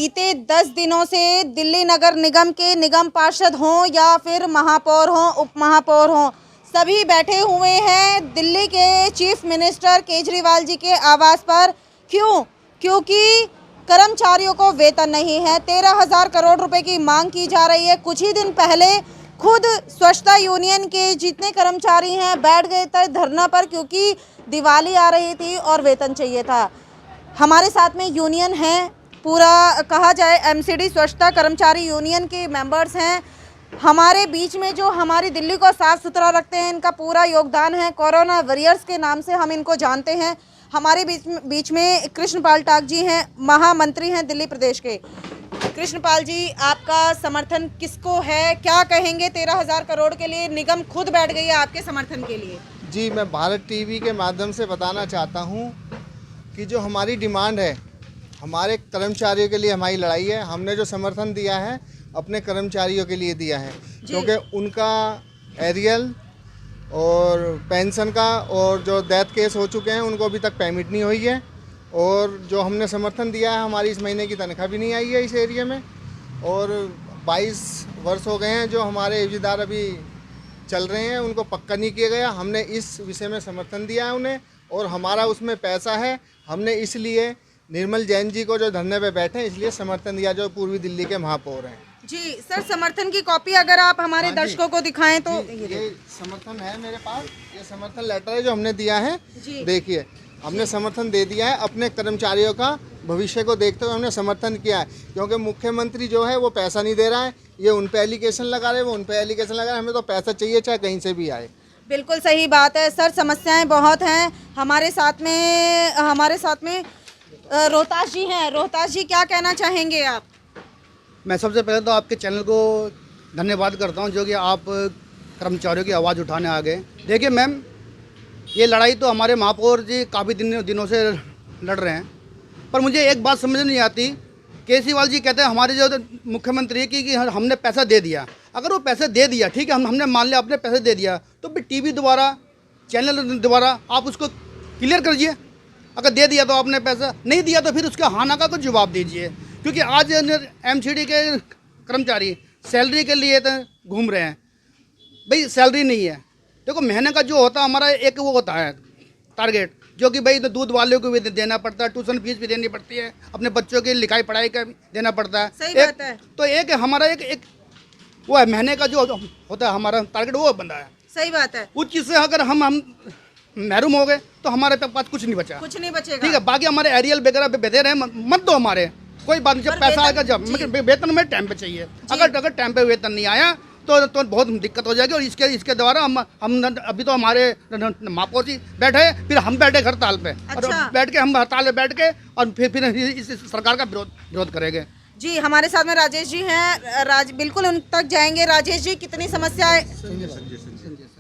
बीते 10 दिनों से दिल्ली नगर निगम के निगम पार्षद हों या फिर महापौर हों, उप महापौर हों, सभी बैठे हुए हैं दिल्ली के चीफ मिनिस्टर केजरीवाल जी के आवास पर। क्यों? क्योंकि कर्मचारियों को वेतन नहीं है। 13,000 करोड़ रुपए की मांग की जा रही है। कुछ ही दिन पहले खुद स्वच्छता यूनियन के जितने कर्मचारी हैं बैठ गए थे धरना पर, क्योंकि दिवाली आ रही थी और वेतन चाहिए था। हमारे साथ में यूनियन है, पूरा कहा जाए एमसीडी स्वच्छता कर्मचारी यूनियन के मेंबर्स हैं हमारे बीच में, जो हमारी दिल्ली को साफ सुथरा रखते हैं। इनका पूरा योगदान है। कोरोना वॉरियर्स के नाम से हम इनको जानते हैं। हमारे बीच में कृष्णपाल टाक जी हैं, महामंत्री हैं दिल्ली प्रदेश के। कृष्णपाल जी, आपका समर्थन किसको है? क्या कहेंगे 13,000 करोड़ के लिए? निगम खुद बैठ गई है आपके समर्थन के लिए। जी, मैं भारत टीवी के माध्यम से बताना चाहता हूं कि जो हमारी डिमांड है, हमारे कर्मचारियों के लिए हमारी लड़ाई है। हमने जो समर्थन दिया है अपने कर्मचारियों के लिए दिया है, क्योंकि उनका एरियल और पेंशन का और जो डेथ केस हो चुके हैं उनको अभी तक पेमेंट नहीं हुई है। और जो हमने समर्थन दिया है, हमारी इस महीने की तनख्वाह भी नहीं आई है इस एरिया में। और 22 वर्ष हो गए हैं जो हमारे एवजीदार अभी चल रहे हैं, उनको पक्का नहीं किया गया। हमने इस विषय में समर्थन दिया है उन्हें, और हमारा उसमें पैसा है। हमने इसलिए निर्मल जैन जी को जो धरने पे बैठे हैं इसलिए समर्थन दिया, जो पूर्वी दिल्ली के महापौर हैं। जी सर, समर्थन की कॉपी अगर आप हमारे दर्शकों को दिखाएं तो। ये समर्थन है मेरे पास, ये समर्थन लेटर है जो हमने दिया है। देखिए, हमने समर्थन दे दिया है। अपने कर्मचारियों का भविष्य को देखते हुए हमने समर्थन किया है, क्योंकि मुख्यमंत्री जो है वो पैसा नहीं दे रहा है। ये उन पे एलिगेशन लगा रहे हैं, वो उन पे एलिगेशन लगा रहे हैं। हमें तो पैसा चाहिए, चाहे कहीं से भी आए। बिल्कुल सही बात है सर, समस्याएं बहुत हैं। हमारे साथ में रोहतास जी हैं। रोहतास जी, क्या कहना चाहेंगे आप? मैं सबसे पहले तो आपके चैनल को धन्यवाद करता हूं, जो कि आप कर्मचारियों की आवाज़ उठाने आ गए। देखिए मैम, ये लड़ाई तो हमारे महापौर जी काफ़ी दिनों से लड़ रहे हैं, पर मुझे एक बात समझ नहीं आती। केजरीवाल जी कहते हैं हमारे जो मुख्यमंत्री कि हमने पैसा दे दिया। अगर वो पैसे दे दिया, ठीक है, हमने मान लिया आपने पैसे दे दिया, तो फिर टीवी द्वारा, चैनल द्वारा आप उसको क्लियर करिए। अगर दे दिया तो आपने पैसा, नहीं दिया तो फिर उसका हाना का कुछ जवाब दीजिए। क्योंकि आज एमसीडी के कर्मचारी सैलरी के लिए तो घूम रहे हैं। भाई सैलरी नहीं है। देखो, महीने का जो होता है हमारा एक वो होता है टारगेट, जो कि भाई तो दूध वालों को भी देना पड़ता है, ट्यूशन फीस भी देनी पड़ती है, अपने बच्चों की लिखाई पढ़ाई का भी देना पड़ता है। सही बात है। तो एक हमारा एक वो है, महीने का जो होता है हमारा टारगेट, वो बंदा है। सही बात है। उस चीज़ से अगर हम महरूम हो गए तो हमारे पास कुछ नहीं बचा, कुछ नहीं बचेगा। ठीक है। बाकी हमारे एरियल वगैरह बेदे रहे, मत दो हमारे, कोई बात नहीं। जब पैसा आएगा, जब वेतन में टाइम पे चाहिए। अगर टाइम पे वेतन नहीं आया तो बहुत दिक्कत हो जाएगी। और इसके द्वारा हम अभी तो हमारे महापौर जी बैठे, फिर हम बैठे हड़ताल पे। और बैठ के हम हड़ताल पे बैठ के और फिर इस सरकार का विरोध करेंगे। जी, हमारे साथ में राजेश जी हैं। बिल्कुल उन तक जाएंगे। राजेश जी, कितनी समस्याएं?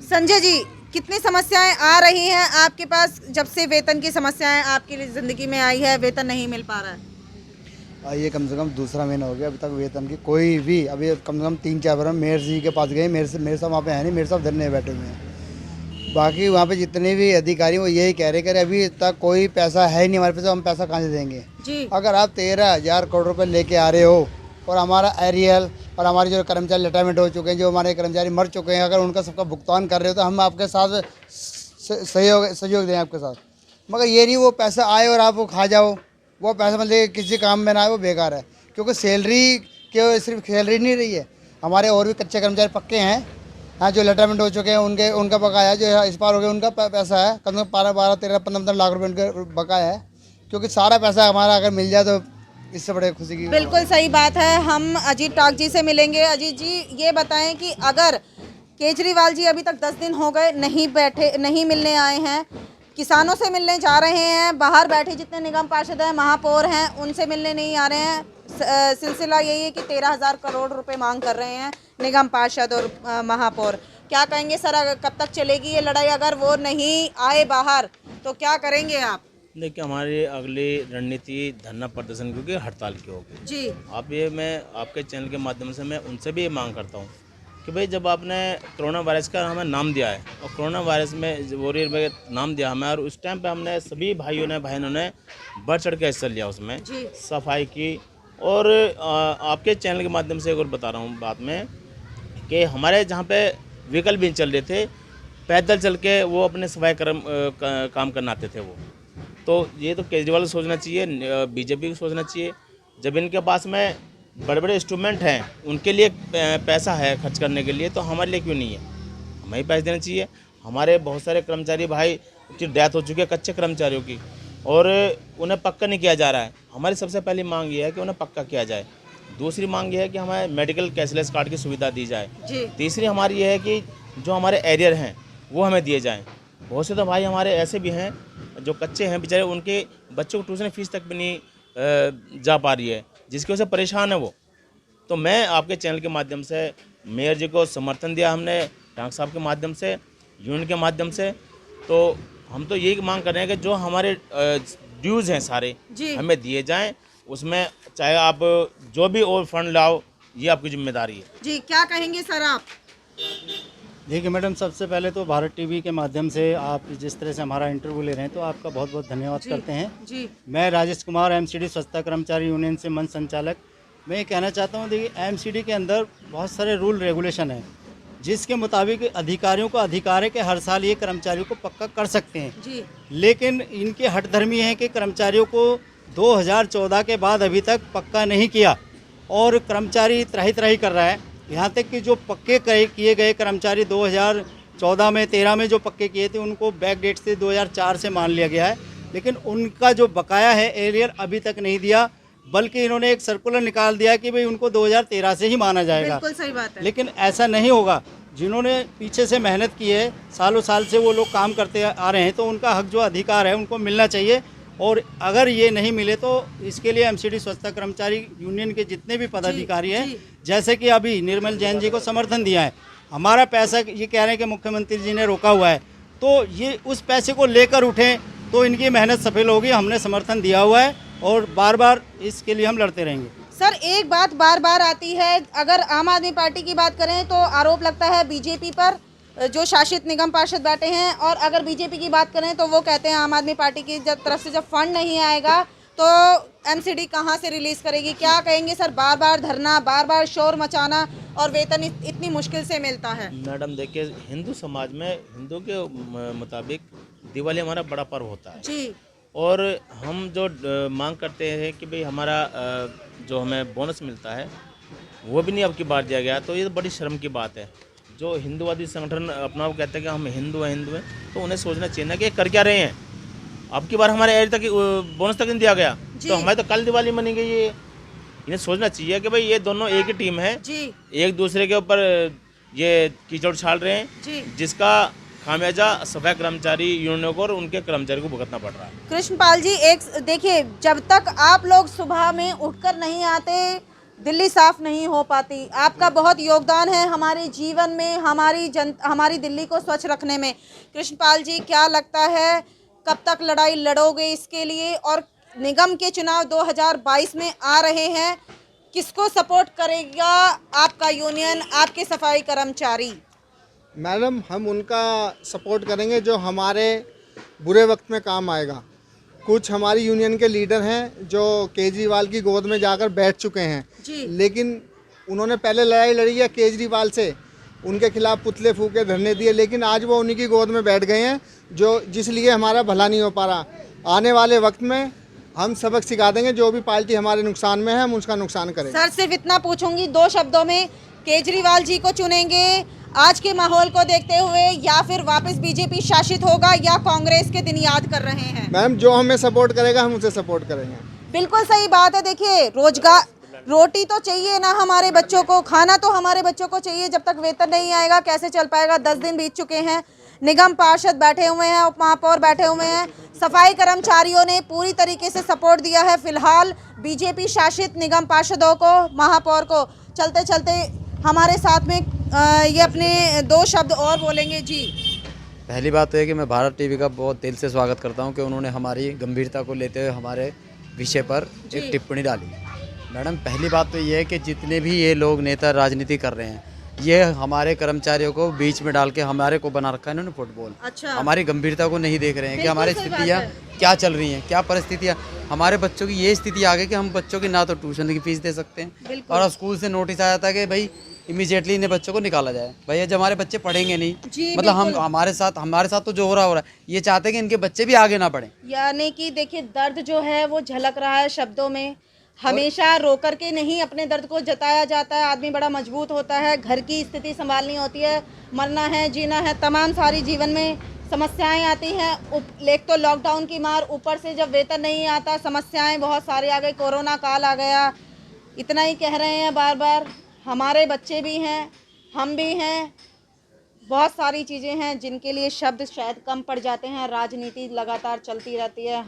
संजय जी, कितनी समस्याएं आ रही हैं आपके पास जब से वेतन की समस्याएं आपकी ज़िंदगी में आई है? वेतन नहीं मिल पा रहा है। ये कम से कम दूसरा महीना हो गया, अभी तक वेतन की कोई भी, अभी कम से कम 3-4 बार मेयर जी के पास गए। मेयर साहब वहाँ पे है नहीं, मेयर साहब धरने बैठे हुए हैं। बाकी वहाँ पे जितने भी अधिकारी वो यही कह रहे अभी तक कोई पैसा है नहीं हमारे पास, हम पैसा कहाँ से देंगे जी। अगर आप 13,000 करोड़ रुपये लेके आ रहे हो, और हमारा एरियल और हमारे जो कर्मचारी रिटायरमेंट हो चुके हैं, जो हमारे कर्मचारी मर चुके हैं, अगर उनका सबका भुगतान कर रहे हो तो हम आपके साथ सहयोग दें आपके साथ। मगर ये नहीं वो पैसा आए और आप वो खा जाओ, वो पैसा मतलब किसी काम में ना आए, वो बेकार है। क्योंकि सैलरी के सिर्फ सैलरी नहीं रही है, हमारे और भी कच्चे कर्मचारी पक्के हैं। हाँ, जो रिटायरमेंट हो चुके हैं उनका बकाया, जो एक्सपायर हो गया उनका पैसा है, कम से कम 12, 13, 15 लाख रुपये उनका बकाया है। क्योंकि सारा पैसा हमारा अगर मिल जाए तो इससे बड़े खुशी की। बिल्कुल सही बात है। हम अजीत टाक जी से मिलेंगे। अजीत जी, ये बताएं कि अगर केजरीवाल जी अभी तक 10 दिन हो गए नहीं मिलने आए हैं, किसानों से मिलने जा रहे हैं, बाहर बैठे जितने निगम पार्षद हैं, महापौर हैं, उनसे मिलने नहीं आ रहे हैं। सिलसिला यही है कि 13,000 करोड़ रुपए मांग कर रहे हैं निगम पार्षद और महापौर। क्या कहेंगे सर, कब तक चलेगी ये लड़ाई? अगर वो नहीं आए बाहर तो क्या करेंगे आप? देखिए, हमारी अगली रणनीति धरना प्रदर्शन क्योंकि हड़ताल की होगी जी। मैं आपके चैनल के माध्यम से मैं उनसे भी ये मांग करता हूँ कि भाई, जब आपने कोरोना वायरस का हमें नाम दिया है और कोरोना वायरस में वॉरियर में नाम दिया हमें, और उस टाइम पे हमने सभी भाइयों ने बहनों ने बढ़ चढ़ के हिस्सा लिया, उसमें सफाई की और आपके चैनल के माध्यम से एक और बता रहा हूँ बात में कि हमारे जहाँ पे व्हीकल भी चल रहे थे, पैदल चल के वो अपने सफाई काम करना आते थे वो। तो ये तो केजरीवाल को सोचना चाहिए, बीजेपी को सोचना चाहिए। जब इनके पास में बड़े बड़े इंस्ट्रूमेंट हैं, उनके लिए पैसा है खर्च करने के लिए, तो हमारे लिए क्यों नहीं है? हमें ही पैसे देना चाहिए। हमारे बहुत सारे कर्मचारी भाई की डेथ हो चुकी है, कच्चे कर्मचारियों की, और उन्हें पक्का नहीं किया जा रहा है। हमारी सबसे पहली मांग ये है कि उन्हें पक्का किया जाए। दूसरी मांग ये है कि हमें मेडिकल कैशलेस कार्ड की सुविधा दी जाए। तीसरी हमारी ये है कि जो हमारे एरियर हैं वो हमें दिए जाएँ। बहुत से तो भाई हमारे ऐसे भी हैं जो कच्चे हैं बेचारे, उनके बच्चों को ट्यूशन फीस तक भी नहीं जा पा रही है, जिसकी वजह से परेशान है वो। तो मैं आपके चैनल के माध्यम से मेयर जी को समर्थन दिया हमने, डांग साहब के माध्यम से, यूनियन के माध्यम से। तो हम तो यही मांग कर रहे हैं कि जो हमारे ड्यूज़ हैं सारे हमें दिए जाएं। उसमें चाहे आप जो भी और फंड लाओ, ये आपकी जिम्मेदारी है। जी, क्या कहेंगे सर आप? देखिए मैडम, सबसे पहले तो भारत टीवी के माध्यम से आप जिस तरह से हमारा इंटरव्यू ले रहे हैं तो आपका बहुत बहुत धन्यवाद करते हैं। जी। मैं राजेश कुमार, एमसीडी स्वच्छता कर्मचारी यूनियन से मंच संचालक। मैं ये कहना चाहता हूँ, देखिए एमसीडी के अंदर बहुत सारे रूल रेगुलेशन हैं जिसके मुताबिक अधिकारियों का अधिकार है कि हर साल ये कर्मचारियों को पक्का कर सकते हैं। जी। लेकिन इनके हठधर्मी है कि कर्मचारियों को 2014 के बाद अभी तक पक्का नहीं किया और कर्मचारी त्राही त्राही कर रहा है। यहाँ तक कि जो पक्के किए गए कर्मचारी 2014 में 13 में जो पक्के किए थे उनको बैक डेट से 2004 से मान लिया गया है, लेकिन उनका जो बकाया है एरियर अभी तक नहीं दिया, बल्कि इन्होंने एक सर्कुलर निकाल दिया कि भाई उनको 2013 से ही माना जाएगा। बिल्कुल सही बात है। लेकिन ऐसा नहीं होगा। जिन्होंने पीछे से मेहनत की है, सालों साल से वो लोग काम करते आ रहे हैं, तो उनका हक जो अधिकार है उनको मिलना चाहिए। और अगर ये नहीं मिले तो इसके लिए एमसीडी स्वच्छता कर्मचारी यूनियन के जितने भी पदाधिकारी हैं, जैसे कि अभी निर्मल जैन जी को समर्थन दिया है, हमारा पैसा ये कह रहे हैं कि मुख्यमंत्री जी ने रोका हुआ है, तो ये उस पैसे को लेकर उठें तो इनकी मेहनत सफल होगी। हमने समर्थन दिया हुआ है और बार बार इसके लिए हम लड़ते रहेंगे। सर, एक बात बार बार आती है, अगर आम आदमी पार्टी की बात करें तो आरोप लगता है बीजेपी पर, जो शासित निगम पार्षद बैठे हैं, और अगर बीजेपी की बात करें तो वो कहते हैं आम आदमी पार्टी की तरफ से जब फंड नहीं आएगा तो एमसीडी कहां से रिलीज करेगी। क्या कहेंगे सर? बार बार धरना, बार बार शोर मचाना, और वेतन इतनी मुश्किल से मिलता है। मैडम देखिए, हिंदू समाज में हिंदू के मुताबिक दिवाली हमारा बड़ा पर्व होता है जी। और हम जो मांग करते हैं कि भाई हमारा जो हमें बोनस मिलता है वो भी नहीं अब की बार दिया गया, तो ये बड़ी शर्म की बात है। जो हिंदूवादी संगठन अपना वो कहते हैं कि हम हिंदू हैं, तो उन्हें सोचना चाहिए ना कि कर क्या रहे हैं। अब की बार हमारे एरिया तक बोनस तक नहीं दिया गया, तो हमारे तो कल दिवाली मनी गई। ये इन्हें सोचना चाहिए कि भाई ये दोनों एक ही टीम है जी। एक दूसरे के ऊपर ये कीचड़ छाल रहे हैं जी। जिसका खामियाजा सफाई कर्मचारी यूनियनों को और उनके कर्मचारी को भुगतना पड़ रहा है। कृष्णपाल जी, एक देखिए, जब तक आप लोग सुबह में उठकर नहीं आते, दिल्ली साफ नहीं हो पाती। आपका बहुत योगदान है हमारे जीवन में, हमारी दिल्ली को स्वच्छ रखने में। कृष्णपाल जी, क्या लगता है कब तक लड़ाई लड़ोगे इसके लिए? और निगम के चुनाव 2022 में आ रहे हैं, किसको सपोर्ट करेगा आपका यूनियन, आपके सफाई कर्मचारी? मैडम, हम उनका सपोर्ट करेंगे जो हमारे बुरे वक्त में काम आएगा। कुछ हमारी यूनियन के लीडर हैं जो केजरीवाल की गोद में जाकर बैठ चुके हैं, लेकिन उन्होंने पहले लड़ाई लड़ी है केजरीवाल से, उनके खिलाफ पुतले फूके, धरने दिए, लेकिन आज वो उन्हीं की गोद में बैठ गए हैं, जो जिसलिए हमारा भला नहीं हो पा रहा। आने वाले वक्त में हम सबक सिखा देंगे, जो भी पार्टी हमारे नुकसान में है हम उसका नुकसान करेंगे। सर, सिर्फ इतना पूछूंगी 2 शब्दों में, केजरीवाल जी को चुनेंगे आज के माहौल को देखते हुए, या फिर वापस बीजेपी शासित होगा, या कांग्रेस के दिन याद कर रहे हैं? मैम, जो हमें सपोर्ट करेगा हम उसे सपोर्ट करेंगे। बिल्कुल सही बात है। देखिए, रोजगार, रोटी तो चाहिए ना हमारे बच्चों को, खाना तो हमारे बच्चों को चाहिए। जब तक वेतन नहीं आएगा कैसे चल पाएगा? 10 दिन बीत चुके हैं, निगम पार्षद बैठे हुए हैं, उप महापौर बैठे हुए हैं, सफाई कर्मचारियों ने पूरी तरीके से सपोर्ट दिया है फिलहाल बीजेपी शासित निगम पार्षदों को, महापौर को। चलते चलते हमारे साथ में ये अपने 2 शब्द और बोलेंगे जी। पहली बात तो है कि मैं भारत टीवी का बहुत दिल से स्वागत करता हूं कि उन्होंने हमारी गंभीरता को लेते हुए हमारे विषय पर एक टिप्पणी डाली। मैडम, पहली बात तो ये है कि जितने भी ये लोग नेता राजनीति कर रहे हैं, ये हमारे कर्मचारियों को बीच में डाल के हमारे को बना रखा है इन्होंने फुटबॉल। अच्छा। हमारी गंभीरता को नहीं देख रहे हैं कि हमारी स्थितियाँ क्या चल रही हैं, क्या परिस्थितियाँ। हमारे बच्चों की ये स्थिति आ गई कि हम बच्चों की ना तो ट्यूशन की फीस दे सकते हैं बिल्कुल। और स्कूल से नोटिस आया था कि भाई इमीडिएटली इन्हें बच्चों को निकाला जाए। भैया जब हमारे बच्चे पढ़ेंगे नहीं, जी, मतलब हम बिल्कुल। हमारे साथ तो जो हो रहा है, ये चाहते हैं कि इनके बच्चे भी आगे ना बढ़ें। यानी कि देखिए दर्द जो है वो झलक रहा है शब्दों में। हमेशा रो कर के नहीं अपने दर्द को जताया जाता है। आदमी बड़ा मजबूत होता है, घर की स्थिति संभालनी होती है, मरना है जीना है, तमाम सारी जीवन में समस्याएं आती हैं। एक तो लॉकडाउन की मार, ऊपर से जब वेतन नहीं आता समस्याएं बहुत सारी आ गई, कोरोना काल आ गया। इतना ही कह रहे हैं बार बार, हमारे बच्चे भी हैं, हम भी हैं, बहुत सारी चीज़ें हैं जिनके लिए शब्द शायद कम पड़ जाते हैं। राजनीति लगातार चलती रहती है।